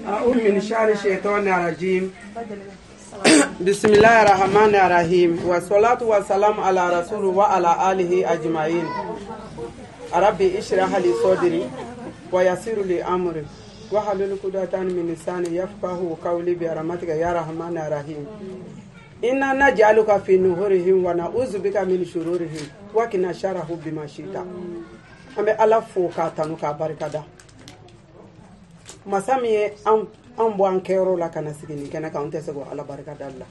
أعوذ من شر الشيطان الرجيم. بسم الله الرحمن الرحيم والصلاة والسلام على رسول وعلى آله أجمعين. ربي اشرح لي صدري ويسر لي أمري واحلل عقدة من لساني يفقهوا قولي برحمتك يا رحمن الرحيم. إنا نجعلك في نحورهم ونعوذ بك من شرورهم وقنا شرهم بما شئت. أمي الله فوق تنوك بركة. Masami an bo an kero la kana sigini kana ka onte sego ala barka dalla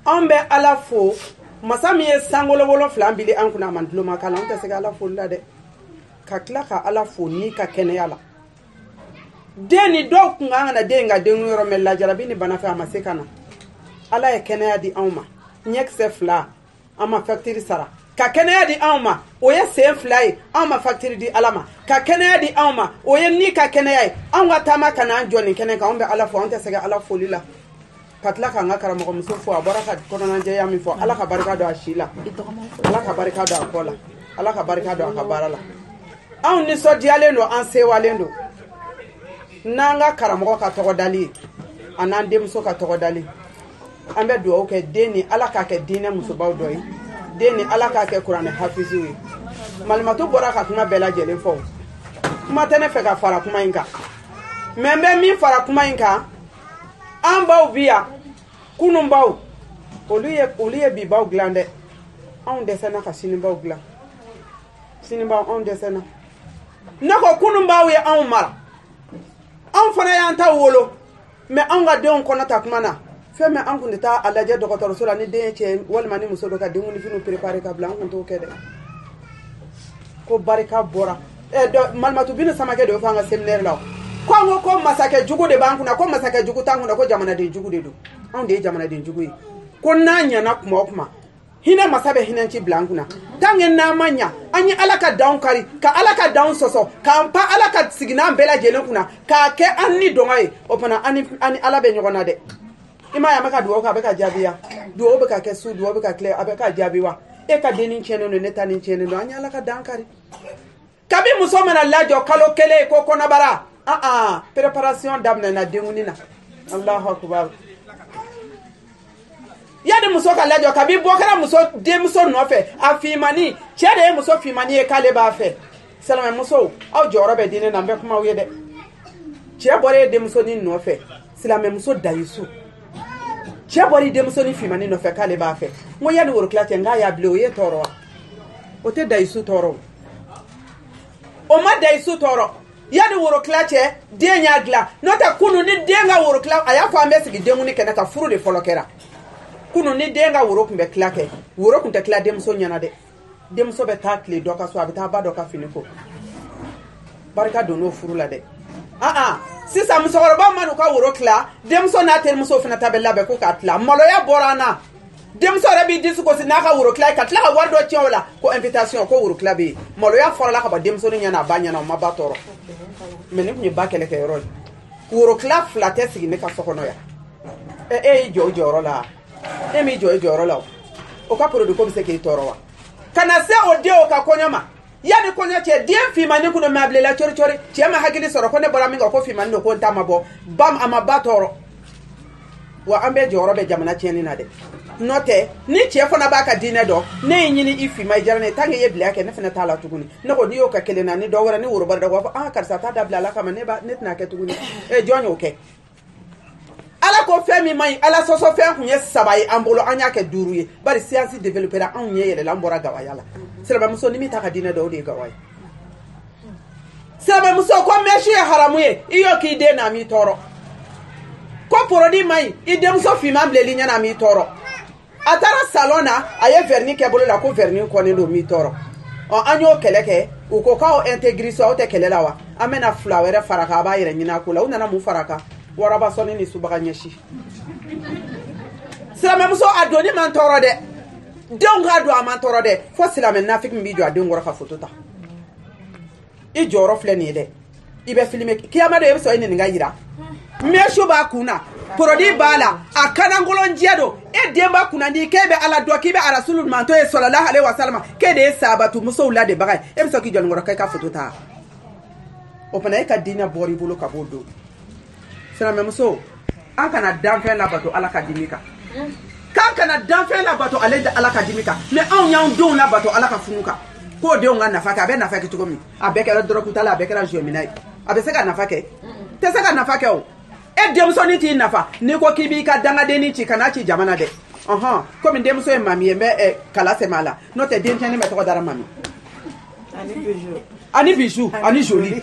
an be ala fo masami sangolo bolo flambili an kuna man dloma kala onte sego ala fo la de ka kla ka ala fo ni ka kene yala deni do kunga na de nga de ngoro mel la jarabi ni bana fa masekana ala e kene ya di anma nyek se fla ama factory sara ka kene di anma oye se fly anma factory di alama ka kene di anma oye ni ka kene ay anwa tama kana joni kene ka ombe ala fo onte sega ala fo lila katla ka ngakara mo muso fo baraka kono nanje yami fo ala ka baraka do ashila ala ka baraka do akola ala ka baraka do akabarala an ni so dialendo an se walendo nanga karamo ka togo dali anan dem so ka togo dali ambe do ke deni ala ka ke dine muso bawdoyi deni ala ka ke Qur'an hafizu malmato bora ka kuma bela jelen fo kuma tane fe ka fara kuma inka membe mi fara kuma inka an baw biya kunun baw oliye bi baw glande on desena ka sinin baw glan sinin baw on desena nako kunun baw ye an mara an fana yan ta wolo me an ga de on konata kuma na femme an kun ta alaje docteur sola ni de che walma ni muso do ka de ngoni finu préparer ka blanc on to kede ko barika bora do malmatu binu samake do fanga seminaire law ko masake jugu de banku na ko masake jugu tangu na ko jamana de jugu de do on de jamana de jugu ko nanya na kuma hina masabe hina ci blanc na tangen na manya anyi alaka down kari ka alaka down soso ka pa alaka sigina mbela jelen kuna ka ke anni dongai opana ani alabe nyogona de ima ya maka duwo ka beka jabiya duwo beka kesu duwo beka kle abeka jabiwa e ka denin cheno no neta nin cheno no anya la ka dankari kabi musoma na lajo kalo kele ko kona bara préparation damna na dengunina Allahu akbar yade muso ka lajo kabi bokara muso de muso no fe afimani chede muso fimani e kale ba fe salama muso aw jorobe dine na mbe kuma wede che bore de muso ni no fe salama muso dayisu Chabori demsoni fimani no fe kale ba fe mo yadi woro klate nga ya ble oye toro o te daisu toro o ma daisu toro yadi woro klate de nya gla no ta kunu ni de nga woro kla aya fa mesi gi demu ni kenata furu de folokera kunu ni de nga woro kumbe klake woro kunte kla demso nyana de demso be ta kle doka so abita ba doka finiko barka dono furu la de sisa musokoroba manu ka woro kla demso na tel muso fina tabella be ko katla maloya borana demso rebi disu ko sinaka woro kla katla ka wardo tiola ko invitation ko woro kla be maloya forla ka ba demso ni nyana banya na mabatoro meni kunye bakele ke rol woro kla flate sigi ne ka sokono ya joro la mi joro la o ka produit ko se ke torowa kana se o de o ka konyama yadi konya che dien fi mani kuno mable la chori che ma hakili soro ko ne bora minga ko fi mani no ko ntama bo bam ama batoro wa ambe joro be jamana cheni na de note ni che fona baka dine do ne nyini ifi mai jarane tange ye blake ne fena tala tuguni ne ko diyo ka kelena ni do wora ni woro bar da ko karsa ta dabla la kama ne ba net na ke tuguni jonyo ke ala ko femi mai ala soso fe kunye sabai ambolo anya ke duruye bari science developer an nye yele lambora gawayala sebe muso ni mitaka dine do de gawai sebe muso ko meshi haramuye iyo ki de na mi toro ko porodi mai ide muso fi mamble linya na mi toro atara salona aye verni ke bolo la ko verni ko ne do mi toro o anyo keleke u ko ka o integri so o te kelela wa amena flower faraka ba yire nyina kula una na mu faraka waraba soni ni subaga nyeshi sebe muso adoni man toro de don gado amantoro de fo silame nafik mbijo adon gora ka fotota i joro fleni de ibe filme kiyama de so ine nga yira mesho ba kuna porodi bala akana ngolon jedo e demba kuna ndi kebe ala do kibe ala rasulul manto e sallallahu alaihi wasallam kede sabatu muso la de bagay e so ki jon ngora kay ka fotota o pana ka dina bori bulu ka bodo c'est la même chose an kana danfɛn labato ala ka dimi kan kan kana danfɛn labato ale da ala ka dimi kan mais anw y'anw denw labato ala ka funu kan k'o denw ka nafa kɛ a bɛ nafa kɛ cogo min a bɛɛ kɛra dɔrɔkuta la a bɛɛ kɛra jɔmina ye a bɛ se ka nafa kɛ tɛ se ka nafa kɛ o e denmusonin t'i nafa n'i ko k'i b'i ka dangadennin ci kana ci jamana dɛ komi denmuso ye mami ye n bɛ kala sɛmɛ a la n'o tɛ denmisɛnnin bɛ tɔgɔ dara mami ani bijou ani joli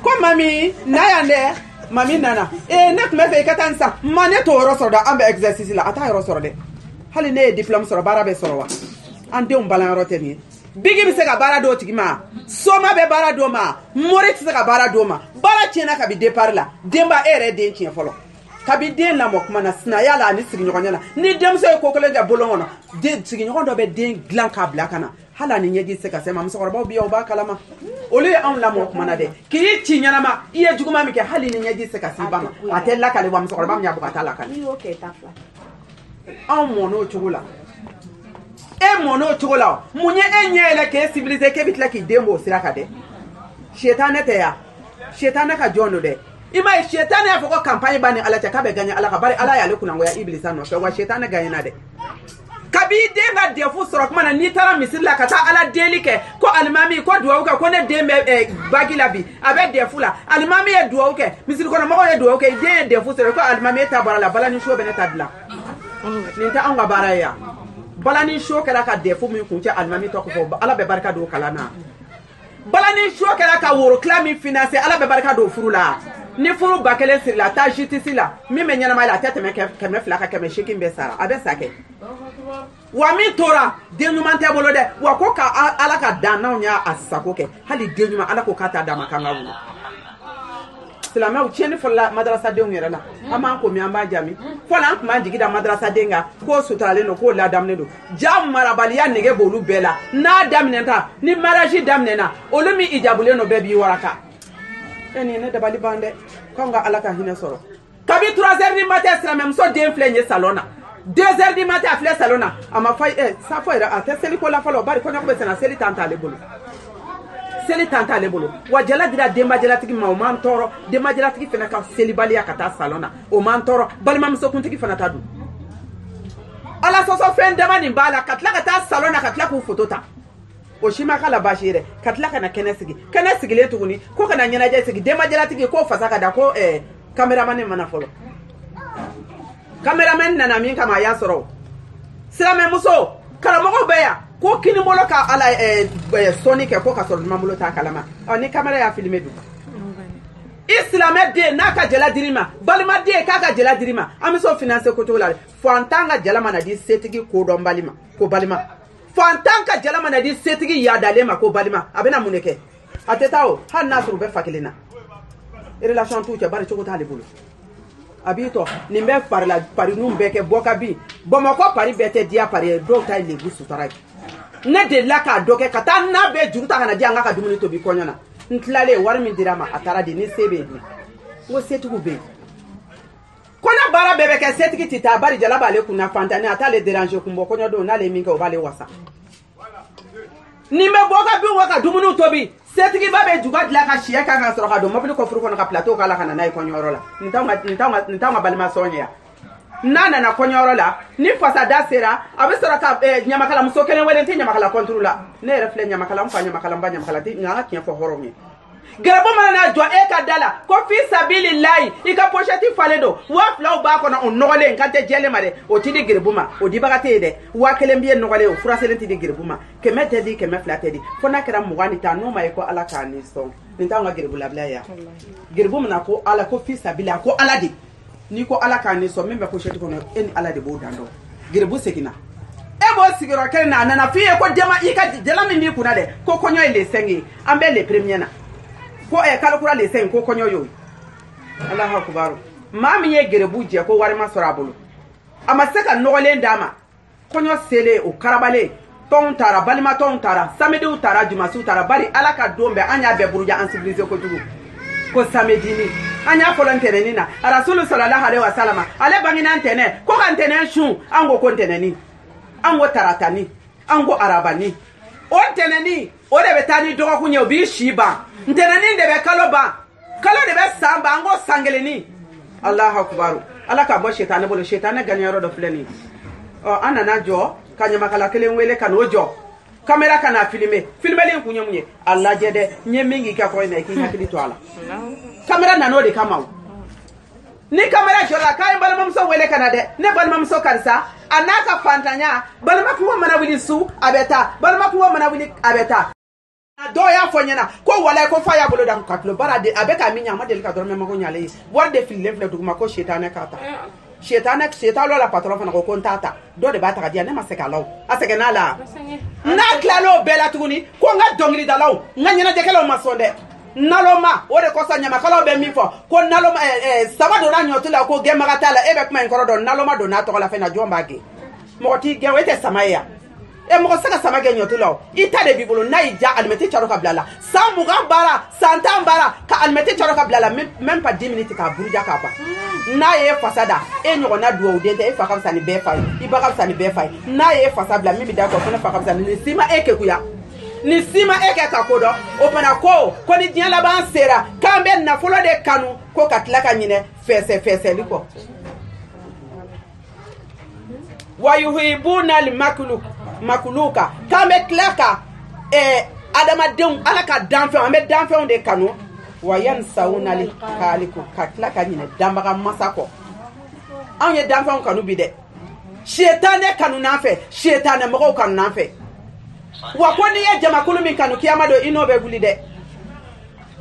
ko mami na yan dɛ mami nana ne tun bɛ fɛ i ka taa n san ma ne t'o yɔrɔ sɔrɔ dɛ an bɛ exercice la a t'a yɔrɔ sɔrɔ dɛ hali ne ye diplôme sɔrɔ baara bɛ sɔrɔ wa an denw balanyɔrɔ tɛ nin ye bigi bɛ se ka baara d'o tigi ma soma bɛ baara d'o ma mori tɛ se ka baara d'o ma baara tiɲɛna kabi départ la denba e yɛrɛ den tiɲɛ fɔlɔ kabi den lamɔ kuma na sinaya la ani sigiɲɔgɔnya la ni denmuso ye ko kelen kɛ bolon kɔnɔ sigiɲɔgɔn dɔ bɛ den dilan k'a bila ka na hali ani ɲɛji tɛ se ka se ma musokɔrɔbaw bɛ yan u b'a kalama olu ye anw lamɔ kuma na dɛ k'i ci ɲɛnama i ye juguman min kɛ hali ni ɲɛji tɛ se ka se i ba ma a tɛ lakale wa musokɔrɔba min y'a bɔ ka taa lakale anw mɔn'o cogo la e mɔn'o cogo la mun ye e ɲɛ yɛlɛ k'e civilisé k'e bɛ tila k'i den b'o sira kan dɛ setanɛ tɛ yan setanɛ ka jɔn don dɛ i m'a ye setanɛ y'a fɔ ko campagne b'a ni ala cɛ k'a bɛ gagner ala kan bari ala y'ale kunangoya ibilisa nɔfɛ wa setanɛ gagner na dɛ kabi den ka defu sɔrɔ kuma na n'i taara misiri la ka taa ala deli kɛ ko alimami ko duwawu kɛ ko ne den bɛ bagi la bi a bɛ defu la alimami ye duwawu kɛ misiri kɔnɔmɔgɔw ye duwawu kɛ den ye defu sɔrɔ ko alimami e ta bɔra la bala ni so bɛ ne ta dilan nin tɛ anw ka baara ye yan bala ni so kɛra ka defu min kun cɛ alimami tɔ kɔfɛ ala bɛ barika don kalan na bala ni so kɛra ka woro tila min finance ala bɛ barika don furu la ni furu 1000 siri la taa justice la min bɛ ɲɛnama la a tɛ tɛmɛ 200 ka 800 bɛ sara a bɛ sa kɛ wa min tora den ɲuman tɛ bolo dɛ wa ko ka ala ka dan n'anw y'a sago kɛ hali den ɲuman ala ko k'a t'a d'a ma k'an ka wolo silamɛw tiɲɛni fɔlɔla madrasadenw yɛrɛ la an b'an ko min an b'a jaabi fɔlɔ an tun b'an jigi da madrasaden kan k'o suturalen don k'o ladamunen don ja marabaliya nege b'olu bɛɛ la n'a daminɛta ni mariage daminɛna olu min ijabulen don bɛɛ b'i waraka nin ye ne dabali ban dɛ k'anw ka ala ka hinɛ sɔrɔ kabi 3h du matin silamɛmuso den filɛ nin ye salon na 2h du matin a filɛ salon na a ma fɔ safo yɛrɛ a tɛ seliko la fɔlɔ bari kɔɲɔko bɛ senna seli tan t'ale bolo seli tan t'ale bolo wa jala dira denba jalatigi ma o m'an tɔɔrɔ denba jalatigi fana ka selibaliya ka taa salon na o m'an tɔɔrɔ balimamusokuntigi fana ta dun ala sɔsɔ fɛn dama nin b'a la ka tila ka taa salon na ka tila k'u foto ta o si ma k'a la baasi ye dɛ ka tila ka na kɛnɛ sigi kɛnɛ sigilen tuguni ko ka na ɲɛnajɛ sigi denba jalatigi k'o fasa ka da ko kameramani mana fɔlɔ kameramani nana min kama a y'a sɔrɔ silamɛmuso karamɔgɔw bɛ yan ko kini bolo ka ala sɔnni kɛ ko ka sɔrɔ duman bolo t'a kalama ni kamera y'a filmé dun i silamɛ den n'a ka jala dir'i ma balima den k'a ka jala dir'i ma an bɛ s'o financer ko cogo la fantan ka jala mana di setigi kodɔnbali ma ko balima fantan ka jala mana di setigi yaadalen ma ko balima a bɛna mun de kɛ a tɛ taa o hali n'a sɔrɔ u bɛ fa kelen na relation t'u cɛ bari cogo t'ale bolo a b'i tɔ nin bɛ pari ninnu bɛɛ kɛ bɔ ka bin bamakɔ pari bɛɛ tɛ diya pari ye dɔw ta ye lebu sutara ye ne delila k'a dɔ kɛ ka taa n'a bɛɛ juru ta ka na di an ka dumuni tobi kɔɲɔ na n tilalen wari min dira ma a taara di ni se bɛ yen n ko setigiw bɛ yen kɔɲɔ baara bɛɛ bɛ kɛ setigi tɛ taa bari jala b'ale kunna fantani a t'ale déranger kun bɔ kɔɲɔ don n'ale ye min kɛ o b'ale wasa nin bɛ bɔ ka bin wa ka dumuni tobi setigiba bɛ juga dilan ka siyɛ kan ka sɔrɔ ka don mobili kɔfuru kɔnɔ ka plateau k'a la ka na n'a ye kɔɲɔyɔrɔ la nin t'anw ka balima sɔn ye yan n'a nana kɔɲɔyɔrɔ la ni fasada sera a bɛ sɔrɔ ka ɲamakala muso kelen wele n tɛ ɲamakala kɔnturu la ne yɛrɛ filɛ ɲamakala n fa ɲamakala n ba ɲamakala tɛ nka an ka tiɲɛ fɔ hɔrɔnw ye gɛrɛbɔ mana na jɔ e ka da la ko fi sabililayi i ka pochette falen don 2000 b'a kɔnɔ o nɔgɔlen kan tɛ jɛlen ma dɛ o ti di gɛrɛbu ma o dibaga tɛ ye dɛ 1000 b'i ye nɔgɔlen o furaselen ti di gɛrɛbu ma 100 tɛ di 200 tɛ di fo n'a kɛra 20 ni ta n'o ma ye ko ala k'a ni sɔn nin t'anw ka gɛrɛbu labila ye yan gɛrɛbu mina ko ala ko fi sabililayi ko ala de n'i ko ala k'a ni sɔn min bɛ pochette kɔnɔ e ni ala de b'o dan dɔn gɛrɛbu seginna e b'o sigiyɔrɔ kelen na a nana f'i ye ko i ka jala min b'i kunna dɛ ko kɔɲɔ ye le 5 ye an bɛ le premier na ko kalo kura le 5 ko kɔɲɔ y'o Allahu akbar maa min ye gɛrɛbu jɛ ko wari ma sɔrɔ a bolo a ma se ka nɔgɔlen d'a ma kɔɲɔ selen o karabalen tɔnw taara balima tɔnw taara samediw taara jumasiw taara bari ala ka don bɛɛ an y'a bɛɛ buruja an civilisé kojugu ko samedini an y'a fɔlɔ ntɛnɛni na rasulu sallallahu alaihi wasallam ale bangina ntɛnɛ ko ka ntɛnɛ sun an ko ntɛnɛni an ko taratani an ko arabani o ntɛnɛni o de bɛ taa ni dɔgɔkun ye o b'i si ban ntɛnɛni de bɛ kalo ban kalo de bɛ san ban an ko san kelenni Allahu akbar ala ka bo shetane bolo shetane ganyaro do fleni anana jo kanyama kala kelen wele kano jo camera kana filmer le kunyemunye Allah jede nyemingi ka ko ina ki hakili to ala camera nano de kamaw ni camera jola kay bal mam so wele kana de ne bal mam so kansa anaka fantanya bal makuwa mana wili su abeta bal makuwa mana wili abeta do ya fonyana ko wala ko fa ya bolo dan katlo bara de abeka minya ma del ka dorme ma ko nyale war de fil lefle duguma ko shetane kata shetane shetalo la patron fana ko kontata do de bata dia ne ma seka law aseke na la na klalo bela tuguni ko nga dongri dalaw nga nyana de kala ma sonde naloma o de ko sa nyama kala be mi fo ko naloma sabado na nyotula ko gema katala ebe kuma nkoro do naloma do na to la fe na jomba ge moti ge wete samaya e mo saka samage nyotula ita de bibolo na ija almeti charo ka blala samuga bara santa bara ka almeti charo ka blala même pas 10 minutes ka buruja ka ba na ye fasada e nyogo na duo udente e fakam sani be fay ibaka sani be fay na ye fasabla mi bida ko na fakam sani ni sima eke kuya ni sima eke ka kodo opana ko ni dian la ban sera kambe na folo de kanu ko katlaka nyine fese liko wa yuhibuna al makuluka kambe klaka adama dem alaka danfe ambe danfe de kanu wayan sauna li kaliku katlaka nyine dambaka masako anye danfe kanu bide shetane kanu nafe shetane moko kanu nafe wakoni ye jamakulu min kanu kiyama do inobe gulide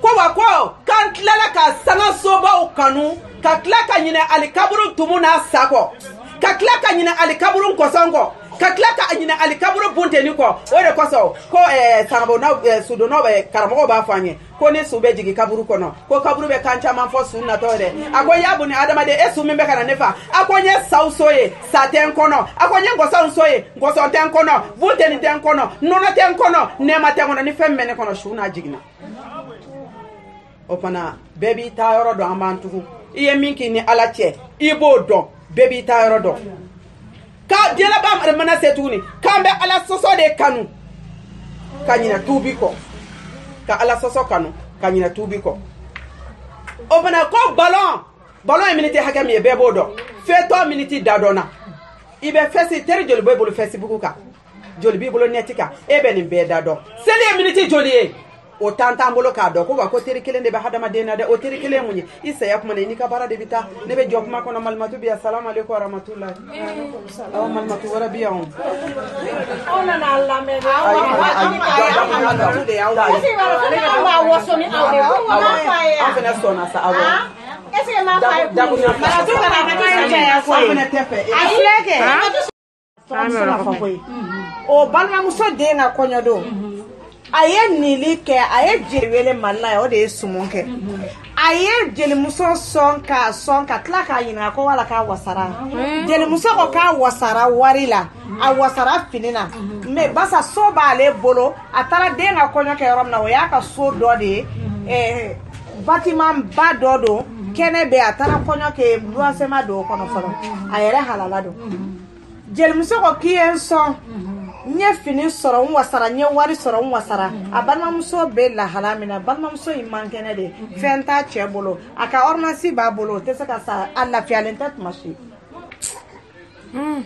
ko wako kan klala ka sanga soba kanu ka klaka nyine alikaburu tumuna sako ka klaka nyine alikaburu nkosongo ka klaka nyine alikaburu bunteni ko ore koso ko sanabo na sudono be karamo ba fanye ko ne sube jigi kaburu kono ko kaburu be kancha man fo sunna tore akoya buni adama de esu membe kana nefa akonye sausoye saten kono akonye ngosa soye ngoso ten kono bunteni ten kono nono ten kono nema ten kono ni femme kono shuna jigina opana baby ta yoro do amantu iye minki ni alache ibo do baby ta yoro do ka diela bam mana setuni kambe ala soso de kanu kanyina tubiko ka ala soso kanu kanyina tubiko opana ko ballon minute hakami e bebo do fe 3 minutes dadona ibe fesi teri joli boy bolo Facebook ka joli bi bolo netika ebe ni be dado sele minute joli e o tanta mbolo ka do ko wa ko teri kelen de be hadama de na de o teri kelen munyi isa yak mane ni ka bara de bita ne be jok ma ko no malmatu bi assalamu alaykum wa rahmatullahi aw malmatu wa rabbiya on ona na Allah me aw wasoni aw de aw fena sona sa aw ese ma fa da ko na to kana ka ya ko fena tefe afleke o balma muso de na konyodo aye nilike aye jeriwele malla o de sumonke aye jeli muso sonka tlaka yina ko wala ka wasara jeli muso ko ka wasara warila a wasara finina me basa so bale bolo atara de na konyo ke romna o ya ka so do de bâtiment ba dodo kene be atara konyo ke luasema do kono folo ayere halala do jeli muso ko kien son nye fini soro wasara nye wari soro wasara abanma muso be la halamina banma muso imankene de fenta chebolo aka ornasi ba bolo te saka sa alla fialenta mashi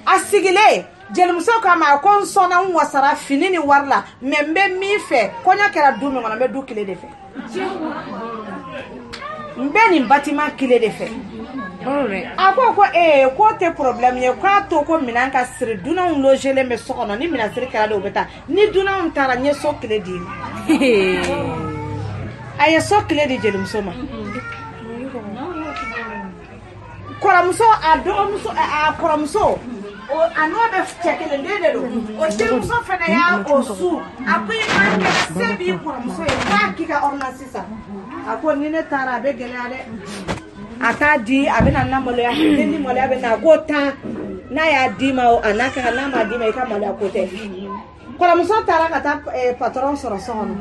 asigile jeli muso kama kon sona wasara fini ni warla membe mi fe konya kera dumi ngona me du kile de fe mbeni batima kile de fe ako ko te problème ye ko to ko minanka sir duna on logele me sokono ni mina sir kala do beta ni duna on tara nye so kredi aye so kredi jelum soma koramso adomso a koramso o anobe chekele ndede do o jelumso fena ya o su api manke sebi koramso e ka kika ornasisa ako ni ne tara be gelale ata di abena na molo ya ndi molo ya bena gota na ya di ma anaka na ma di ma ka molo ya kote kola muso tara kata patron soro sono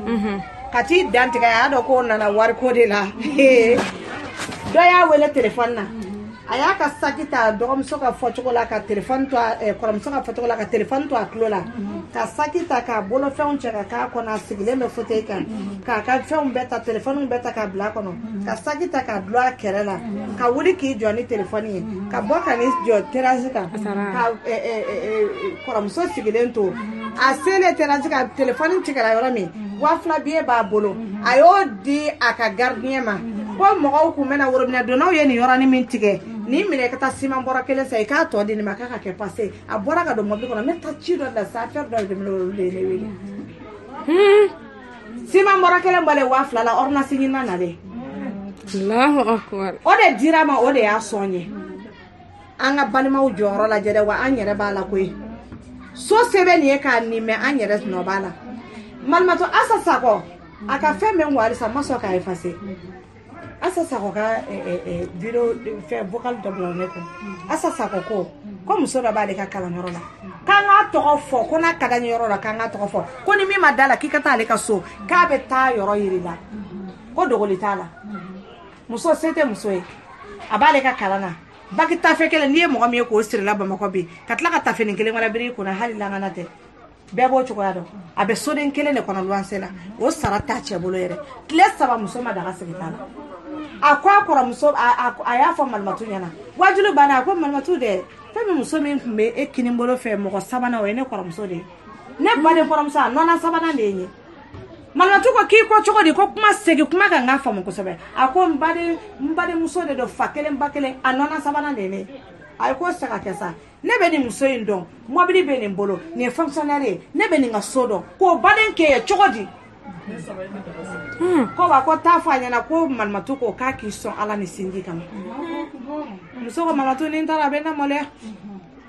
kati dantika ya do ko na war ko de la do ya wele telephone na aya ka sakita dɔgɔmuso ka fɔcogo la ka téléphone to kɔrɔmuso ka fɔcogo la ka téléphone to a tulo la ka sakita ka bolofɛnw cɛ ka k'a kɔnɔ a sigilen bɛ fauteuil kan k'a ka fɛnw bɛɛ ta téléphone bɛɛ ta ka bila a kɔnɔ ka sakita ka dulon a kɛrɛ la ka wuli k'i jɔ ni téléphone ye ka bɔ ka n'i jɔ terrasse kan ka kɔrɔmuso sigilen to a selen terrasse kan téléphone tigɛra yɔrɔ min 2000 billet b'a bolo a y'o di a ka gardien ma ko mɔgɔw kun bɛna worobinɛ donnaw ye nin yɔrɔnin min tigɛ ni minɛ ka taa siman bɔra kelen sa i k'a tɔ di nin ma k'a ka kɛ passé a bɔra ka don mobili kɔnɔ ne taa ci dɔ da sa affaire dɔ de minɛ ne wele siman bɔra kelen bɔlen 2000 la ordonnance ɲinina nalen Allahu akbar o de dira ma o de y'a sɔn ye an ka balimaw jɔyɔrɔ lajɛ dɛ wa an yɛrɛ b'a la koyi so sɛbɛn nin ye k'a nin mɛ an yɛrɛ nɔ b'a la Malimato Asa Sakɔ a ka fɛn bɛ wari sa ma sɔn k'a effacer Asa Sakɔ ka vidéo fɛn vocal dɔ bila ne kun Asa Sakɔ ko muso dɔ b'ale ka kalanyɔrɔ la k'an k'a tɔgɔ fɔ ko n'a ka d'an ye yɔrɔ la k'an k'a tɔgɔ fɔ ko ni min ma da la k'i ka taa ale ka so k'a bɛ taa yɔrɔ yiri la ko dogoli t'a la muso se tɛ muso ye a b'ale ka kalan na baki tafe kelen n'i ye mɔgɔ min ye k'o sirila Bamakɔ bi ka tila ka tafeni kelen wɛrɛ biri i kunna hali langana tɛ bɛɛ b'o cogoya dɔn a bɛ soden kelen de kɔnɔ luwanse la o sara t'a cɛ bolo yɛrɛ tile 3 muso ma daga sigi t'a la a ko a kɔrɔmuso a y'a fɔ Malimatu ɲɛna wajulu banna a ko Malimatu dɛ fɛn min muso min tun bɛ e kinin bolo fɛ mɔgɔ sabanan o ye ne kɔrɔmuso de ye ne baden kɔrɔmuso a nɔnɔ sabanan de ye n ye Malimatu ko k'i ko cogo di ko kuma segi kuma kan k'a faamu kosɛbɛ a ko n badenmuso de don fa kelen ba kelen a nɔnɔ sabanan de ye ne a ye ko se ka kɛ sa ne bɛ nin muso in dɔn mobili bɛ nin bolo nin ye fonctionnaire ye ne bɛ nin ka so dɔn k'o baden kɛ ye cogo di ko wa ko t'a fɔ a ɲɛna ko Malimatu ko k'a k'i sɔn Ala ni sinji kama muso ko Malimatu ni n taara a bɛ na maloya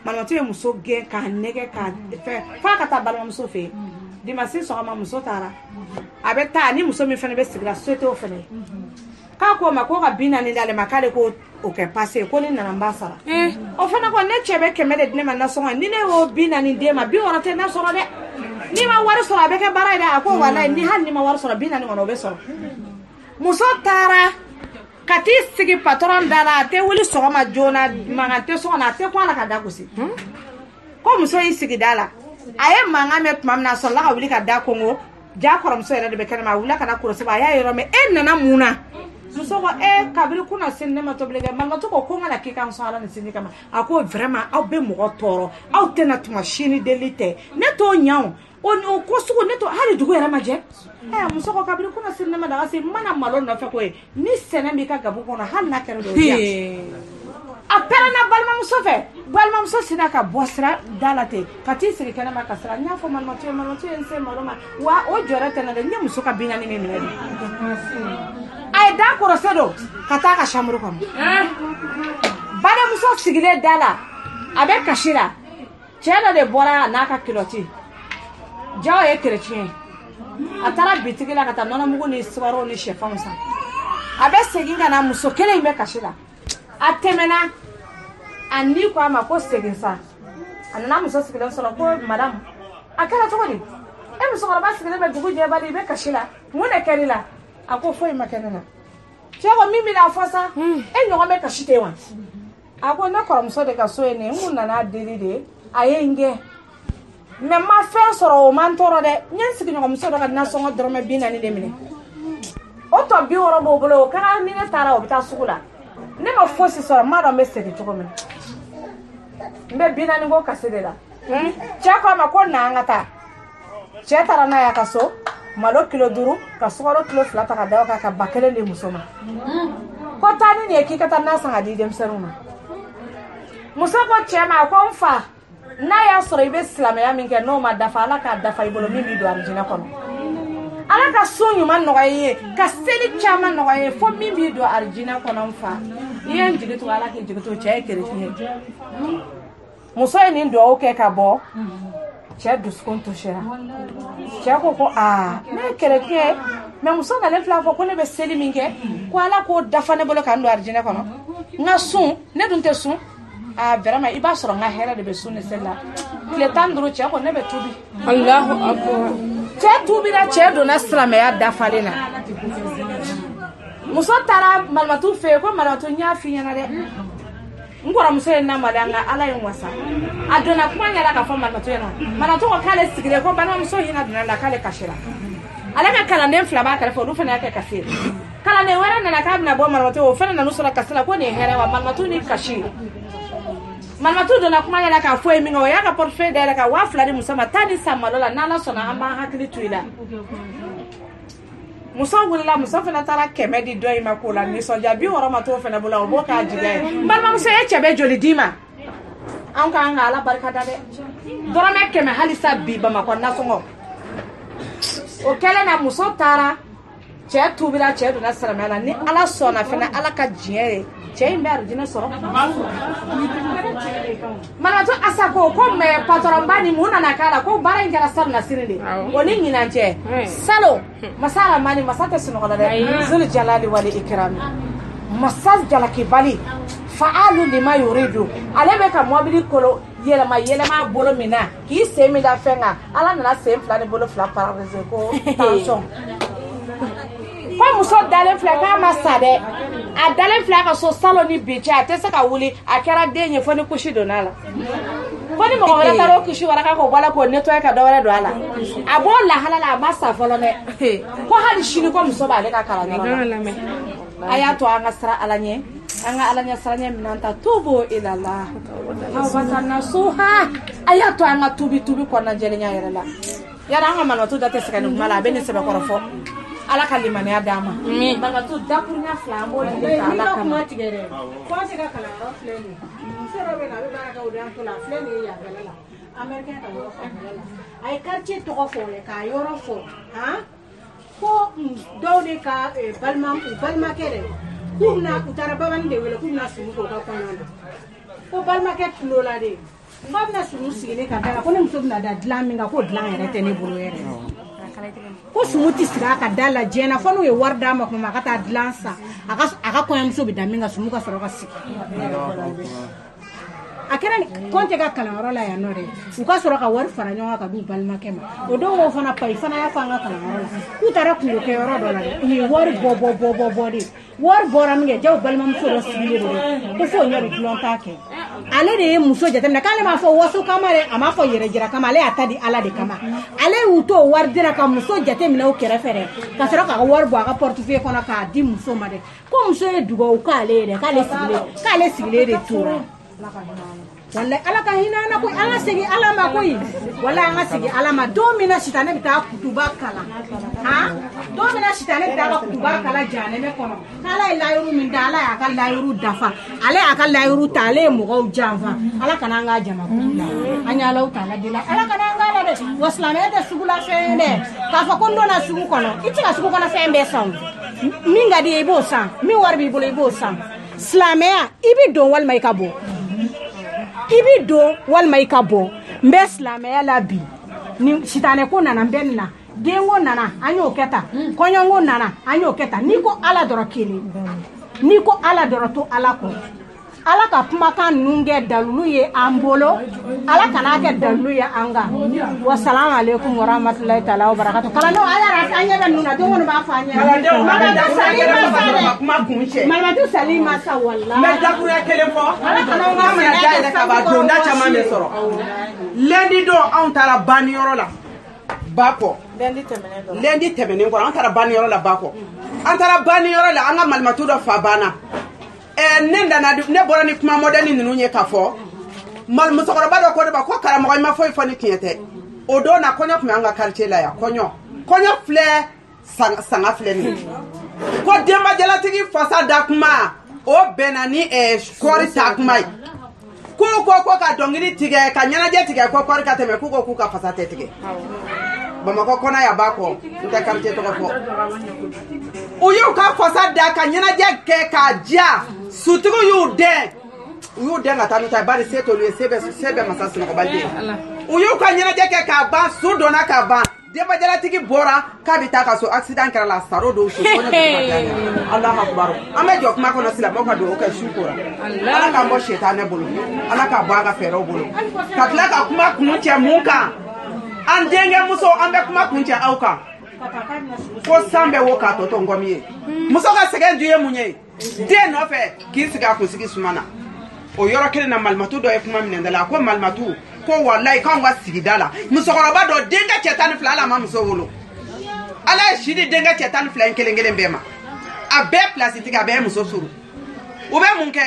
Malimatu ye muso gɛn k'a nɛgɛ k'a fɛ f'a ka taa balimamuso fɛ yen dimanche sɔgɔma muso taara a bɛ taa ni muso min fana bɛ sigi la société o fana k'a ko ma ko ka 40 d'ale ma k'ale ko o kɛ passé ko ni nana n b'a sara o fana ko ne cɛ bɛ 100 de di ne ma nasɔngɔ ni ne y'o 40 d'e ma 60 tɛ nasɔrɔ dɛ ni ma wari sɔrɔ a bɛ kɛ baara ye dɛ a ko walayi ni hali ni ma wari sɔrɔ 40 kɔnɔ o bɛ sɔrɔ muso taara ka t'i sigi patron da la a tɛ wuli sɔgɔma joona mankan tɛ so kɔnɔ a tɛ kun a la ka da gosi ko muso y'i sigi da la a ye mankan mɛn tuma min na a sɔrɔla ka wuli ka da kongo ja kɔrɔmuso yɛrɛ de bɛ kɛnɛma a wulila ka na kɔlɔsi a y'a yɔrɔ mɛn e nana mun na muso ko kabiri kuna sini ne ma tobili kɛ Malimatu ko n kana k'i ka sɔn Ala ni sinji kama a ko vraiment aw bɛ mɔgɔ tɔɔrɔ aw tɛna tuma sini deli tɛ ne t'o ɲa o ko sugu ne to hali dugu yɛrɛ ma jɛ muso ko kabiri kuna sini ne ma daga se n mana malo nɔfɛ ko ye ni sɛnɛ b'i ka gabu kɔnɔ hali n'a kɛra dɔ diya a pɛrɛnna balimamuso fɛ balimamuso sinna ka bɔ sira da la ten ka t'i sigi kɛnɛma ka sira n y'a fɔ Malimatu ye n se malo ma wa o jɔyɔrɔ tɛ na dɛ n ye muso ka 40 min minɛ de a ye da kɔrɔsɛ don ka taa ka chambre kɔnɔ balimamuso sigilen da la a bɛ kasi la cɛ dɔ de bɔra n'a ka kilɔti jaw ye chrétien a taara bitigi la ka taa nɔnɔmugu ni sukaro ni sɛfanw san a bɛ segin ka na muso kelen in bɛ kasi la a tɛmɛna a ni ko a ma ko segin sa a nana muso sigilen sɔrɔ ko madame a kɛra cogo di e musokɔrɔba sigilen bɛ dugu jɛ bali i bɛ kasi la mun de kɛr'i la a ko foyi ma kɛ ne na cɛ ko min bɛna fɔ sa e ɲɔgɔn bɛ kasi ten wa a ko ne kɔrɔmuso de ka so ye nin ye n kun nana deli de a ye n gɛn mais ma fɛn sɔrɔ o man tɔɔrɔ dɛ n ye n sigiɲɔgɔnmuso dɔ ka nasɔngɔ dɔrɔmɛ 40 de minɛ o tɔ 60 b'o bolo o kɛra ni ne taara o bɛ taa sugu la ne ma fosi sɔrɔ n m'a dɔn n bɛ segin cogo min n bɛ 40 ko kasi de la cɛ ko a ma ko na an ka taa cɛ taara n'a y'a ka so malo kilo 5 ka sukaro kilo 2 ta ka da o kan ka ba 1 di muso ma ko taa ni nin ye k'i ka taa n'a san ka di denmisɛnninw ma muso ko cɛ ma ko n fa n'a y'a sɔrɔ i bɛ silamɛya min kɛ n'o ma dafa Ala k'a dafa i bolo min b'i don arijinɛ kɔnɔ Ala ka so ɲuman nɔgɔya i ye ka seli caman nɔgɔya i ye fo min b'i don arijinɛ kɔnɔ n fa i ye n jigi tugu Ala k'i jigi tugu cɛ ye chrétien muso ye nin dugawu kɛ ka bɔ cɛ dusukun tosira cɛ ko ne ye chrétien mais muso nalen filɛ fɔ ko ne bɛ seli min kɛ ko Ala k'o dafa ne bolo k'an don arijinɛ kɔnɔ n ka sun ne dun tɛ sun vraiment i b'a sɔrɔ n ka hɛrɛ de bɛ sun ni seli la tile 15 cɛ ko ne bɛ tubi Allahu akbar cɛ tubira cɛ donna silamɛya dafalen na muso taara Malimatu fɛ yen ko Malimatu n y'a f'i ɲɛna dɛ ngora muso na malanga ala yin wasa adona kuma nyala ka fa manato yana manato ko kale sigire ko bana muso hina dona la kale kashira ala ka kala nem flaba kale fo du fana ka kafir kala ne wara na ka na bo manato o fana na nusura kasala ko ne here wa manato ni kashi manato dona kuma nyala ka fo emi ngo ya ka portrait dela ka wa flari muso matani samalola nala sona amba hakili tuila muso wulila muso fana tara kɛmɛ di dɔ in ma ko la nisɔndiya bi wɔɔrɔ ma t'o fana bolo o b'o k'a jigiya ye n balimamuso ye cɛ bɛ joli d'i ma an k'an ka ala barika da dɛ dɔrɔmɛ 100 halisa bi bamakɔ nasɔngɔ o kɛlen na muso taara cɛ tubira cɛ donna silamɛya la ni ala sɔnna fana ala ka diɲɛ ye cɛ in bɛ arijinɛ sɔrɔ manato asako ko mɛ patron ba ni mun nana k'a la ko baara in kɛra salo nasiri de o ni ɲinan cɛ salo masala mani masa tɛ sunɔgɔ la dɛ zul jalali wal ikram masa jalaki bali fa'alu lima yuridu ale bɛ ka mobili kolo yɛlɛma bolo min na k'i sen min da fɛn kan ala nana sen fila ni bolo fila paralysé ko tension ko muso dalen filɛ k'a ma sa dɛ a dalen filɛ ka so salo ni bi cɛ a tɛ se ka wuli a kɛra den ye fo ni kusi donna la fo ni mɔgɔ wɛrɛ taara o kusi waraka k'o bɔ la k'o nettoyer ka dɔ wɛrɛ don a la a b'o lahala la a ma sa fɔlɔ dɛ ko hali sini ko muso b'ale ka kalan yɔrɔ la a y'a to an ka sira ala ɲɛ an ka ala ɲɛ sira ɲɛ minɛn ta tubu ilala tawbatan nasuha a y'a to an ka tubi kɔnɔna jɛlenya yɛrɛ la yala an ka manatu da tɛ se ka nin kuma la a bɛ nin sɛbɛkɔrɔ fɔ ala ka limaniya d'a ma manatu dakurunya fila an b'o ɲini ka ala kama fo se ka kalanyɔrɔ filɛ nin muso dɔ bɛ na a bɛ baara kɛ o de y'an to la a filɛ nin ye yabɛlɛ la américain ka yɔrɔ fanfɛla la a ye quartier tɔgɔ fɔ k'a yɔrɔ fɔ ko dɔw de ka balimakɛ dɛ k'u bɛna u taara babani de wele k'u bɛna sugu k'o ka kɔɲɔ na ko balimakɛ tulo la de k'a bɛna sugu sigilen ka da la ko ni muso bɛna da dilan min kan k'o dilan yɛrɛ tɛ ne bolo yɛrɛ ko sumu tɛ sigi a ka da la diɲɛ fo n'u ye wari d'a ma kuma a ka taa dilan san a ka kɔɲɔmuso bɛ da min kan sumu ka sɔrɔ ka sigi a kɛra Kɔnte ka kalanyɔrɔ la yan nɔ dɛ u ka sɔrɔ ka wari fara ɲɔgɔn kan ka d'u balimakɛ ma o don o fana pa i fana y'a fɔ an ka kalanyɔrɔ la k'u taara kungo kɛ yɔrɔ dɔ la dɛ u ye wari bɔ de wari bɔra min kɛ jaw balimamuso dɔ sigilen don dɛ ko fo ɲɛ bɛ dulon ta kɛ ale de ye muso jateminɛ k'ale m'a fɔ waso kama dɛ a m'a fɔ yɛrɛ jira kama ale y'a ta di ala de kama ale y'u to wari dira ka muso jateminɛ o kɛrɛfɛ dɛ ka sɔrɔ k'a ka wari bɔ a ka portefeuille kɔnɔ k'a di muso ma dɛ ko muso ye dugawu k'ale ye dɛ k'ale sigilen de tora wala ala ka hinɛ na ko an ka segin ala ma koyi wala an ka segin ala ma don min na sitanɛ bɛ taa kutuba kalan don min na sitanɛ bɛ taa ka kutuba kalan jahanɛmɛ kɔnɔ k'ala ye layiru min da ala y'a ka layiru dafa ale y'a ka layiru ta ale ye mɔgɔw janfa ala kana an ka jama la an ye alaw ta la de la ala kana an ka la dɛ wa silamɛya tɛ sugu la fɛn dɛ k'a fɔ ko n donna sugu kɔnɔ i tɛ ka sugu kɔnɔ fɛn bɛɛ san min ka di ye i b'o san min wari b'i bolo i b'o san silamɛya i bɛ don walima i ka bɔ i bi don walima i ka bɔ n bɛ silamɛya la bi ni sitanɛ ko nana n bɛ nin na den ko nana an y'o kɛ tan kɔɲɔ ko nana an y'o kɛ tan n'i ko ala dɔrɔn kelen n'i ko ala dɔrɔn to ala kɔ ala ka kumakan ninnu kɛ dalilu ye an bolo ala kana kɛ dalilu ye an kan wasalamu alaikum warahmatulahi taala wa barakatu kalandenw a yɛrɛ an ɲɛ bɛ ninnu na don kɔni b'a fɔ an ɲɛ malamatu sali ma sa wala n bɛ dakuruya kelen fɔ an bɛna da yɛrɛ ka ban donda caman bɛ sɔrɔ lundi don anw taara baniyɔrɔ la Bakɔ lundi tɛmɛnen kɔ an taara baniyɔrɔ la Bakɔ an taara baniyɔrɔ la an ka malimatu dɔ fa banna ne bɔra ni kuma modèle ninnu ye k'a fɔ musokɔrɔba dɔ ko ne ma ko karamɔgɔ i ma foyi fɔ ni tiɲɛ tɛ o don na kɔɲɔ tun bɛ an ka quartier la yan kɔɲɔ filɛ sanga filɛ nin ko denbajalatigi fasa da kuma o bɛnna ni kɔɔri ta kuma ye k'u ko ka dɔnkili tigɛ ka ɲɛnajɛ tigɛ ko kɔɔri ka tɛmɛ k'u ka fasa tɛ tigɛ Bamakɔ kɔnɔ ya Bakɔ n tɛ quartier tɔgɔ fɔ u y'u ka fasa da ka ɲɛnajɛ kɛ k'a diya sutigiw y'u dɛn ka taa n'u ta ye bari se t'olu ye se bɛ masa Sunɔgɔbali de ye u y'u ka ɲɛnajɛ kɛ k'a ban su donna k'a ban denbajalatigi bɔra k'a bɛ taa ka so accident kɛra la a sar'o don su Alahu akubaru an bɛ jɔ kuma kɔnɔ silamɛw ka dugawu kɛ su kora ala k'an bɔ sitanɛ bolo ala k'a bɔ an ka fɛɛrɛw bolo ka tila ka kuma kun cɛ mun kan an denkɛ muso an bɛ kuma kun cɛ aw kan ko san bɛ wo k'a tɔ to nkɔmi ye muso ka sɛgɛn dun ye mun ye den nɔfɛ k'i sigi a kunsigi suma na o yɔrɔ kelen na malimatu dɔ ye kuma minɛ da la ko malimatu ko wallahi k'anw ka sigida la musokɔrɔba dɔ denkɛ cɛ 12 ala ma muso wolo ala ye sidi denkɛ cɛ 12 in kelen kelen bɛɛ ma a bɛɛ place tigi a bɛɛ muso furu u bɛ mun kɛ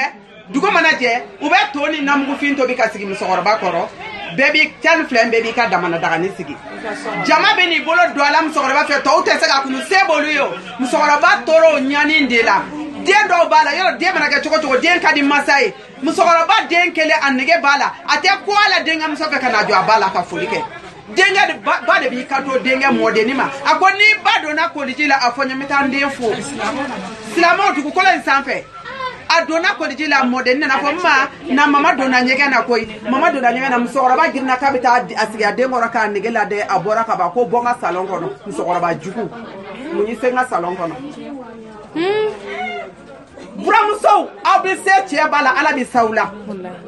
dugu mana jɛ u bɛ to ni namugufin tobi ka sigi musokɔrɔba kɔrɔ bɛɛ b'i 12 bɛɛ b'i ka damana dagani sigi jama bɛ n'i bolo don a la musokɔrɔba fɛ tɔw tɛ se ka kunu se b'olu ye musokɔrɔba tora o ɲani de la den dɔw b'a la yɔrɔ den mana kɛ cogo cogo den ka di masa ye musokɔrɔba den kelen a nege b'a la a tɛ ko a la denkɛmuso fɛ ka na jɔ a b'a la ka foli kɛ denkɛ ba de b'i kanto denkɛ mɔdenni ma a ko ni ba donna koliji la a fɔ n ye n bɛ taa n den fo silamɛw dugukolo in sanfɛ a donna koliji la mɔdenni nana fɔ ma na mama donna ɲɛgɛn na koyi mama donna ɲɛgɛn na musokɔrɔba girinna k'a bɛ taa a sigi a den kɔrɔ k'a nege lade a bɔra ka ban ko bɔ n ka salon kɔnɔ musokɔrɔba jugu mun y'i se n ka salon kɔnɔ buramusow aw bɛ se cɛ b'a la ala bɛ s'aw la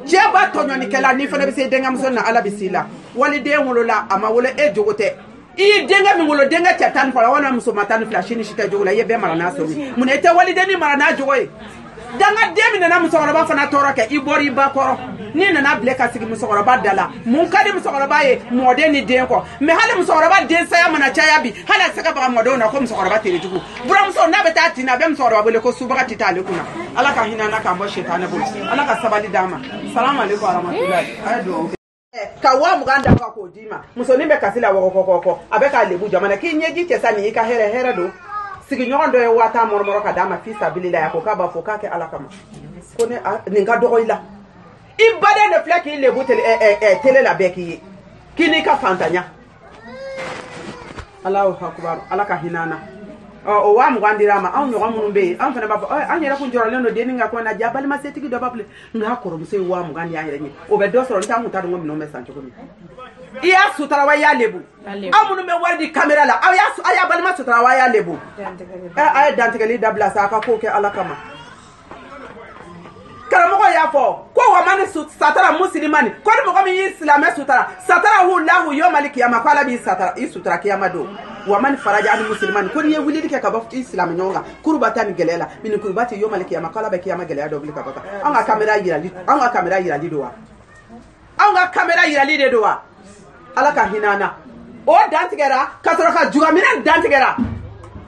cɛ b'a tɔɲɔnikɛla ni fana bɛ se denkɛmuso na ala bɛ s'i la waliden wolola a ma wolo e jogo tɛ i ye denkɛ min wolo denkɛ cɛ 12 walima muso ma 12 si ni si tɛ jogo la i ye bɛɛ mara n'a sɔrɔ mun i tɛ walidenni mara n'a jogo ye danga den min nana musokɔrɔba fana tɔɔrɔ kɛ i bɔra i ba kɔrɔ ni nana bile ka sigi musokɔrɔba da la mun ka di musokɔrɔba ye mɔden ni den kɔ mais hali musokɔrɔba den saya mana caya bi hali a tɛ se ka baga mɔdenw na ko musokɔrɔba terijugu buramuso n'a bɛ taa tin a bɛ musokɔrɔba wele ko subaga tɛ taa ale kunna ala ka hinɛ na k'an bɔ setanɛ bolo ala ka sabali d'an ma salamu aleykum warahmatulahi a ye dugawu kɛ ka 20 da k'o d'i ma musonin bɛ kasi la wɔkɔkɔkɔ a bɛ k'a lebu jamana k'i ɲɛji cɛ sa nin i ka hɛrɛ don sigiɲɔgɔn dɔ ye 1000 mɔrɔmɔrɔ ka d'a ma fi sabilila a ko k'a b'a fɔ k'a kɛ ala kama ko ne nin ka dɔgɔ i la i baden de filɛ k'i lebu télé la bɛɛ k'i ye k'i n'i ka fantanya Allahu akbar ala ka hinɛ an na o 20 dira ma anw ɲɔgɔn minnu bɛ yen anw fana b'a fɔ an yɛrɛ kun jɔrɔlen don denni ka ko na ja balimasetigi dɔ b'a filɛ nka kɔrɔmuso ye 20 di an yɛrɛ ɲɛ o bɛ dɔ sɔrɔ n t'an kun t'a dɔn ko minɛnw bɛ san cogo min i y'a sutura wa i y'a lebu aw minnu bɛ wari di caméra la a y'a balima sutura wa a y'a lebu a ye dantigɛli dabila sa a ka kow kɛ ala kama karamɔgɔ y'a fɔ ko wa mani satara musilimani ko ni mɔgɔ min y'i silamɛ sutura satara hu lahu yawmal kiyama ko ala b'i sutura kiyama don wa mani faraja ani musilimani ko n'i ye wulili kɛ ka bɔ i silamɛ ɲɔgɔn kan kuruba ta ni gɛlɛya la mini kuruba tɛ yawmal kiyama ko ala bɛ kiyama gɛlɛya dɔ wuli ka bɔ kan an ka caméra yirali don wa anw ka caméra yirali de don wa ala ka hinɛ an na o dantigɛra ka sɔrɔ ka jugaminɛ dantigɛra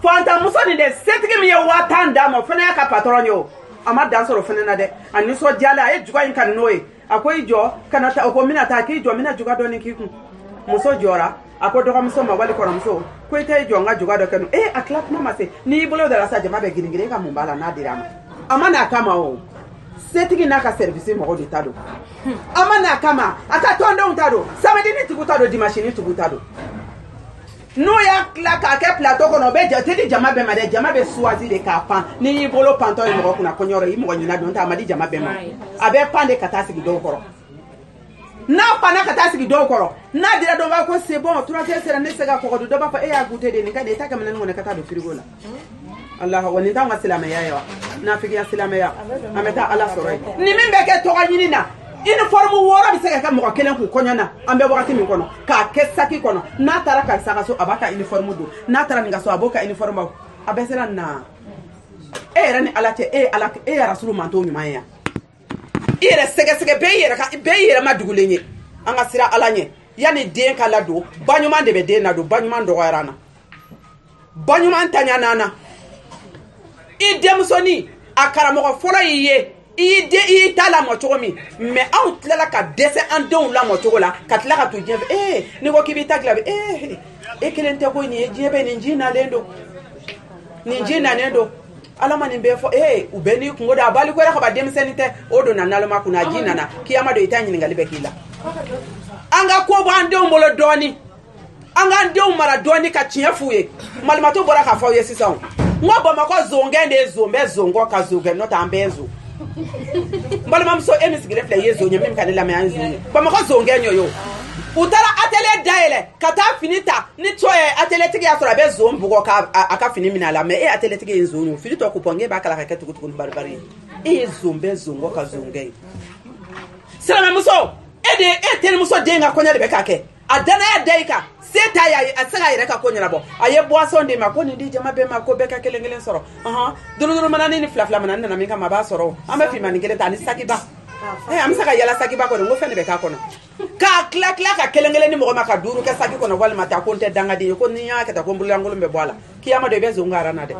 fantanmuso nin de setigi min ye 10 d'a ma o fana y'a ka patron ye o a ma dan sɔrɔ fana na dɛ a nisɔndiyalen a ye juga in kanu n'o ye a ko i jɔ kana taa o ko n bɛna taa k'i jɔ n bɛna juga dɔɔni k'i kun muso jɔra a ko dɔgɔmuso ma wali kɔrɔmuso ko i tɛ i jɔ n ka juga dɔ kɛ n a tila kuma ma se n'i bolo dara sa jama bɛ girin girin e ka mun b'a la n'a dira a ma n'a kama o setigi n'a ka service mɔgɔw de ta don a ma n'a kama a ka tɔndenw ta don samedi ni tigiw ta don dimanche ni tigiw ta don n'o y'a tila k'a kɛ plateau kɔnɔ o bɛ jate di jama bɛɛ ma dɛ jama bɛ choisi de k'a pan n'i y'i bolo pantɔ ye mɔgɔ kunna kɔɲɔ i mɔgɔ ɲina don ta a ma di jama bɛɛ ma a bɛ pan de ka taa sigi dɔw kɔrɔ n'a panna ka taa sigi dɔw kɔrɔ n'a dira dɔw b'a ko c'est bon 3 sera ne se ka kɔgɔ dun dɔ b'a fɔ e y'a goûté de nin ka di i ta kɛ minɛni kɔnɔ ka taa don frigo la Allah wa nin t'anw ka silamɛya ye wa nafigiya silamɛya an bɛ taa ala sɔrɔ yen ni min bɛ kɛ tɔgɔ ɲini na uniforme 6 bɛ se ka kɛ mɔgɔ kelen kun kɔɲɔ na an bɛ wagati min kɔnɔ k'a kɛ saki kɔnɔ n'a taara karisa ka so a b'a ka uniforme don n'a taara nin ka so a b'o ka uniforme a bɛ sera na e yɛrɛ ni ala cɛ e ye rasulu manto ɲuman ye yan i yɛrɛ sɛgɛsɛgɛ bɛɛ i yɛrɛ ma dugulen ye an ka sira ala ɲɛ yanni den ka ladon ba ɲuman de bɛ den ladon ba ɲuman dɔgɔyara an na ba ɲuman taɲana an na i denmusonin a karamɔgɔ fɔlɔ y'i ye i y'i ta lamɔ cogo min mais anw tilala ka dɛsɛ an denw lamɔ cogo la ka tila ka to diɲɛ fɛ ni ko k'i b'i ta dilan e kelen tɛ ko nin ye diɲɛ bɛ nin ji nalen don nin ji nanen don ala ma nin bɛɛ fɔ u bɛ n'i kungo da a bali ko yɛrɛ ka ban denmisɛnnin tɛ o donna naloma kunna a ji nana kiyama don i ta ɲininkali bɛ k'i la an ka ko b'an denw bolo dɔɔni an k'an denw mara dɔɔni ka tiɲɛ f'u ye malimatu bɔra k'a fɔ aw ye sisan n ko bamakɔ zongɛn de ye zon bɛ zon kɔ ka zon kɛ n'o tɛ an bɛɛ ye zon balimamuso e min sigilen filɛ i ye zon ye min ka ne lamɛn an ye zon ye bamakɔ zongɛn y'o ye u taara atelier dayɛlɛ ka taa fini ta ni tɔ ye atelier tigi y'a sɔrɔ a bɛ zon bugɔ k'a ka fini minɛ a la mais e atelier tigi ye zon ye fini tɔ coupon e b'a kala ka kɛ tugu ni baribari ye e ye zon bɛ zon kɔ ka zon kɛ ye silamɛmuso e terimuso den ka kɔɲɔ de bɛ k'a kɛ a danaya da i kan se t'a ye a tɛ se k'a yɛrɛ ka ko ɲɛnabɔ a ye boisson de ma ko nin di jama bɛɛ ma ko bɛɛ ka kelen sɔrɔ duuru manani ni fila manani nana min kama a b'a sɔrɔ an bɛ finmani kelen ta ani sakiba am sa ka yala saki ba ko ngo fene be ka kono ka kla ka kelengele ni mo ma ka duru ka saki kono wal mata ko te danga di ko ni ya ka ta ko mbulu ngolo be bola kiyama de be zongara na de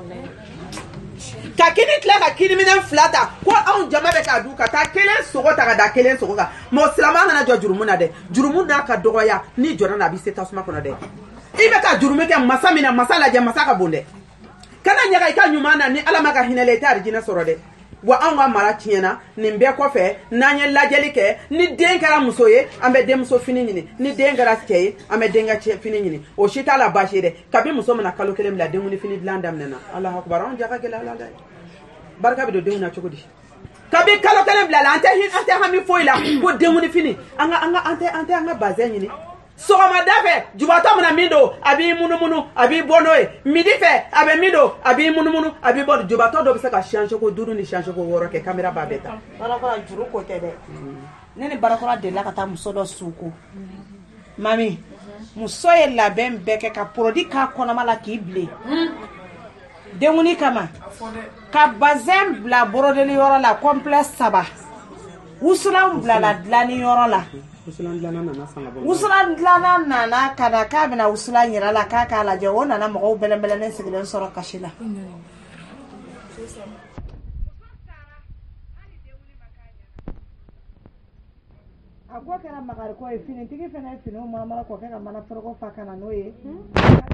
ka kini kla ka kini minen flata ko on jama be ka du ka ta kelen sogo ta ka da kelen sogo ka mo silama na jo jurumuna de jurumuna ka dogoya ni jona na bi se tasuma kono de ibe ka jurume ke masa mina masala je masa ka bonde kana nyaga ka nyumana ni ala maka hinele ta arjina soro de wa an wa mara tiɲɛna nin bɛɛ kɔfɛ n'an ye lajɛli kɛ ni den kɛra muso ye an bɛ denmuso fini ɲini ni den kɛra cɛ ye an bɛ den ka cɛ fini ɲini o si t'a la baasi ye dɛ kabi muso mana kalo kelen bila denkundi fini dilan daminɛna alahu akubar anw jaka gɛlɛ ala dɛ barika bɛ don denw na cogo di kabi kalo kelen bila la an tɛ hami foyi la ko denkundi fini an tɛ an ka bazɛn ɲini sɔgɔmada fɛ jubatɔ mana min don a b'i munumunu a b'i bɔ n'o ye midi fɛ a bɛ min don a b'i munumunu a b'i bɔ jubatɔ dɔ bɛ se ka change ko 5 ni change ko 6 kɛ caméra b'a bɛɛ ta barakɔrɔ juru ko tɛ dɛ ne ni barakɔrɔ delila ka taa muso dɔ suko mami muso ye labɛn bɛɛ kɛ ka produit k'a kɔnɔma la k'i bilen denkundi kama ka bazɛn bila borodeli yɔrɔ la complet 3 wusulan bilala dilanni yɔrɔ la wusulan dilanna nana kana k'a bɛna wusulan yɛrɛ la k'a k'a lajɛ o nana mɔgɔw bɛlɛnbɛlɛnnen sigilen sɔrɔ kasi la a ko kɛra makari ko ye finitigi fana ye finiw mamara k'o kɛ ka mana foroko fa kana n'o ye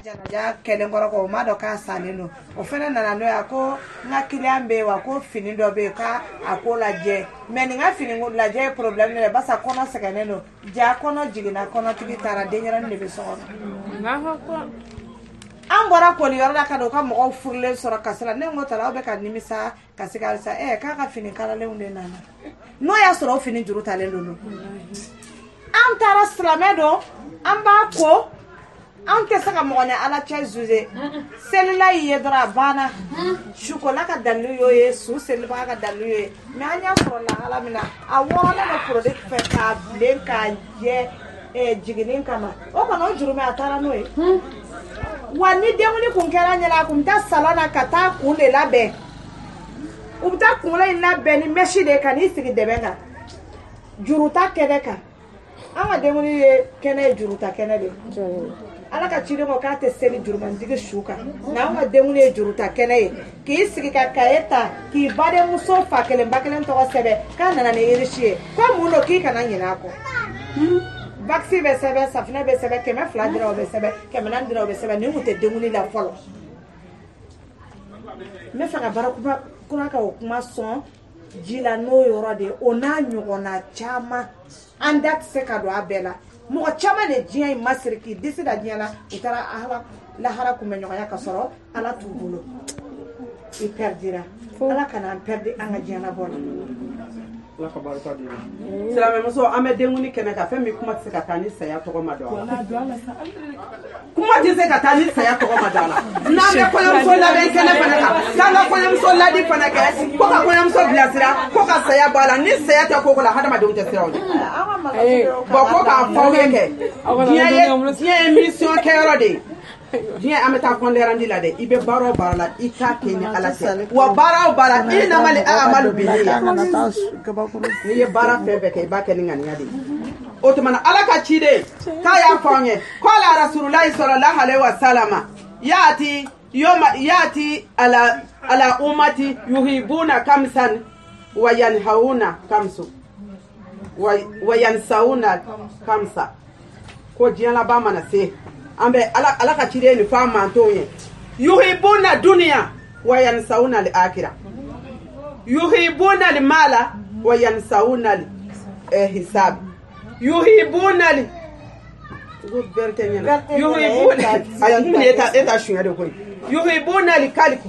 janaja kɛlen kɔrɔ kɔ o ma dɔn k'a sannen don o fana nana n'o ye a ko n ka kiliyan bɛ yen wa ko fini dɔ bɛ yen k'a ko lajɛ mɛ nin ka fini lajɛ ye problème de ye basa kɔnɔ sɛgɛnnen don ja kɔnɔ jiginna kɔnɔtigi taara denyɛrɛnin de bɛ so kɔnɔ an bɔra koliyɔrɔ la ka don ka mɔgɔw furulen sɔrɔ kasi la ne ko tala aw bɛ ka nimisa kasi ka halisa k'a ka fini kalalenw de nana n'o y'a sɔrɔ o fini juru talen don an taara silamɛ don an b'a ko an tɛ se ka mɔgɔ ni ala cɛ zuze selila y'i ye dɔrɔn a banna sukola ka dalilu y'o ye su selibaga ka dalilu y'o ye mɛ an y'a sɔrɔ lahala min na a wɔɔrɔlen bɛ produit fɛ k'a bilen k'a jɛ jiginni kama o kɔni o juru mɛ a taara n'o ye wa ni denkundi kun kɛra ɲɛna a kun bɛ taa salon na ka taa kun de labɛn u bɛ taa kunkolo in labɛn ni mɛsi de ka n'i sigi dɛbɛn kan juru ta kɛnɛ kan an ka denkundi ye kɛnɛ ye juru ta kɛnɛ de ala ka ciden ko k'a tɛ seli jurumantigi su kan nka an ka denkundi ye juru ta kɛnɛ ye k'i sigi ka kaye ta k'i badenmuso fa kelen ba kelen tɔgɔ sɛbɛn k'a nana ni irisi ye ko mun don k'i kana ɲinɛ a kɔ vaccin bɛ sɛbɛn safinɛ bɛ sɛbɛn 200 dira o bɛ sɛbɛn 400 dira o bɛ sɛbɛn nin kun tɛ denkundi la fɔlɔ n bɛ fɛ ka bara kura ka o kuma sɔn ji la n'o yɔrɔ de ye o n'a ɲɔgɔnna caman an da tɛ se ka don a bɛɛ la mɔgɔ caman de diɲɛ in masiri k'i disi da diɲɛ la u taara lahara kunbɛ ɲɔgɔnya ka sɔrɔ ala t'u bolo i perdira ala kana an perdi an ka diɲɛ labɔ la ala ka barika di silamɛmuso an bɛ denkundi kɛnɛ kan fɛn min kuma tɛ se ka taa ni saya tɔgɔ ma don a la kuma tɛ se ka taa ni saya tɔgɔ ma don a la n'an bɛ kɔɲɔmuso labɛn kɛnɛ fana kan k'an ka kɔɲɔmuso ladi fana kɛ ko ka kɔɲɔmuso bilasira ko ka saya bɔ a la ni saya tɛ ko la hadamadenw tɛ siran o ɲɛ bɔn ko k'a fɔ aw ye kɛ diɲɛ ye mission kɛyɔrɔ de ye diɲɛ an bɛ taa kɔnlɛrandi la dɛ i bɛ baara o baara la i k'a kɛ ni ala cɛ wa baara o baara i namali amalu biliya n'i ye baara fɛn fɛn kɛ i b'a kɛ ni ŋaniya de ye o tuma na ala ka ciden k'a y'a fɔ an ye k'ala rasululahi sallallahu alaihi wa salama yati ala ummati yuhibuna kamsan wa yanhauna kamsu wa yansawuna kamsa ko diɲɛ laban mana se an bɛ ala ka ciden ni fɔ an mantonw ye yuhibuna dunya wa yansawuna al-akhirah yuhibuna al-mala wa yansawuna al-hisab yuhibuna yuhibuna al-kalik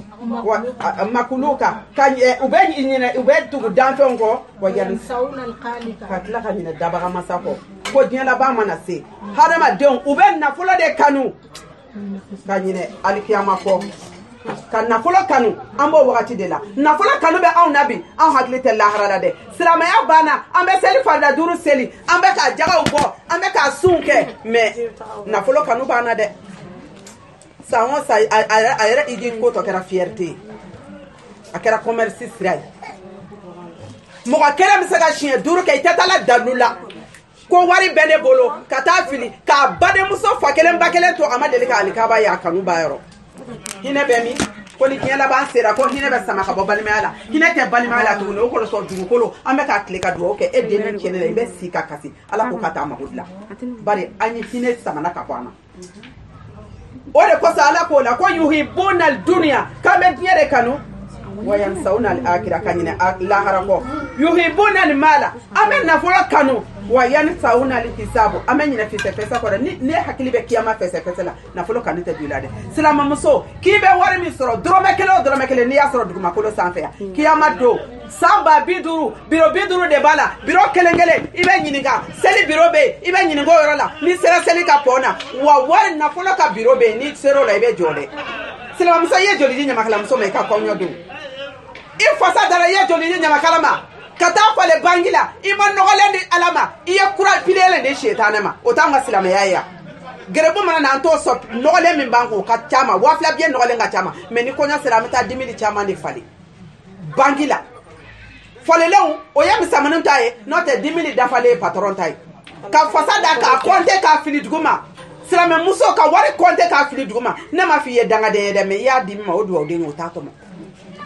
wa makuluka kan ube tugu danfɛnw kɔ wa yansawuna al-qalika ka tila ka ɲinɛ dabaga masa kɔ ko diɲɛ laban mana se hadamadenw u bɛ nafolo de kanu ka ɲinɛ alikiyama kɔ ka nafolo kanu an b'o wagati de la nafolo kanu bɛ anw na bi anw hakili tɛ lahara la dɛ silamɛya banna an bɛ seli farida 5 seli an bɛ ka jagaw bɔ an bɛ ka sunw kɛ mais nafolo kanu banna dɛ san o san a yɛrɛ iji ko tɔ kɛra fierté a kɛra commerce sira ye mɔgɔ kelen bɛ se ka siɲɛ 5 kɛ i tɛ taa la dalu la ko wari bɛ ne bolo ka taa fili k'a badenmuso fa kelen ba kelen to a ma deli ka alikaba ye a kanu ba yɔrɔ hinɛ bɛ min ko ni diɲɛ laban sera ko hinɛ bɛ sama ka bɔ balimaya la hinɛ tɛ balimaya la tuguni o kɔrɔsɔn dugukolo an bɛ k'a tile ka dugawu kɛ e den min tiɲɛni la i bɛ si ka kasi ala ko ka taa mago dilan bari an ye hinɛ samana ka bɔ an na o de kosɔn ala k'o la ko yuhibuna al-dunya k'an bɛ diɲɛ de kanu wa yansawna al-akhirah ka ɲinɛ lahara kɔ yuhibuna al-mala an bɛ nafolo kanu wa yansawna al-hisabu an bɛ ɲinɛ fɛsɛfɛsɛ kɔ dɛ ne hakili bɛ kiyama fɛsɛfɛsɛ la nafolo kanu tɛ don i la dɛ silamɛmuso k'i bɛ wari min sɔrɔ dɔrɔmɛ 1 o dɔrɔmɛ 1 n'i y'a sɔrɔ dugumakolo sanfɛ yan kiyama don san ba 50 biro 50 de b'a la biro kelen kelen i bɛ ɲininka seli biro bɛ yen i bɛ ɲininka o yɔrɔ la n'i sera seli ka pɔn na wa wari nafolo ka biro bɛ yen n'i sera o la i bɛ jɔ dɛ silamɛmuso i ye joli di ɲamakalamuso ma i ka kɔɲɔ don i fasa dara i ye joli di ɲamakala ma ka taa fale bangi la i ma nɔgɔlen di ala ma i ye kura pilelen di setanɛ ma o t'an ka silamɛya ye yan gɛrɛbu mana na an t'o sɔn nɔgɔlen min b'an kun o ka ca ma 2000 biye nɔgɔlen ka ca ma mɛ ni kɔɲɔ sera an bɛ taa 10 000 caman de falen bangi la falelenw o ye misamaninw ta ye n'o tɛ 10 000 dafalen ye patɔrɔn ta ye ka fasa da k'a kɔnte k'a fili dugu ma silamɛmuso ka wari kɔnte k'a fili dugu ma ne ma f'i ye dangaden ye dɛ mɛ i y'a di min ma o dugawuden ye o t'a tɔmɔ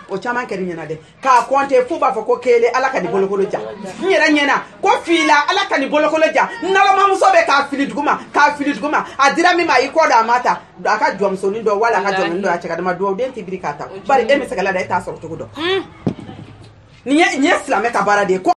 o caman kɛra ɲɛna dɛ k'a kɔnte f'u b'a fɔ ko kele ala ka ni bolokolo ja n yɛrɛ ɲɛna ko fila ala ka ni bolokolo ja nalamamuso bɛ k'a fili dugu ma a dira min ma i kɔ da a ma ta a ka jɔmusonin dɔ wala a ka jɔnmusonin dɔ a cɛ ka dama duwawuden tɛ biri k'a ta bari e bɛ se ka lada e t'a sɔrɔ cogo dɔn nin ye silamɛ ka baara de ye ko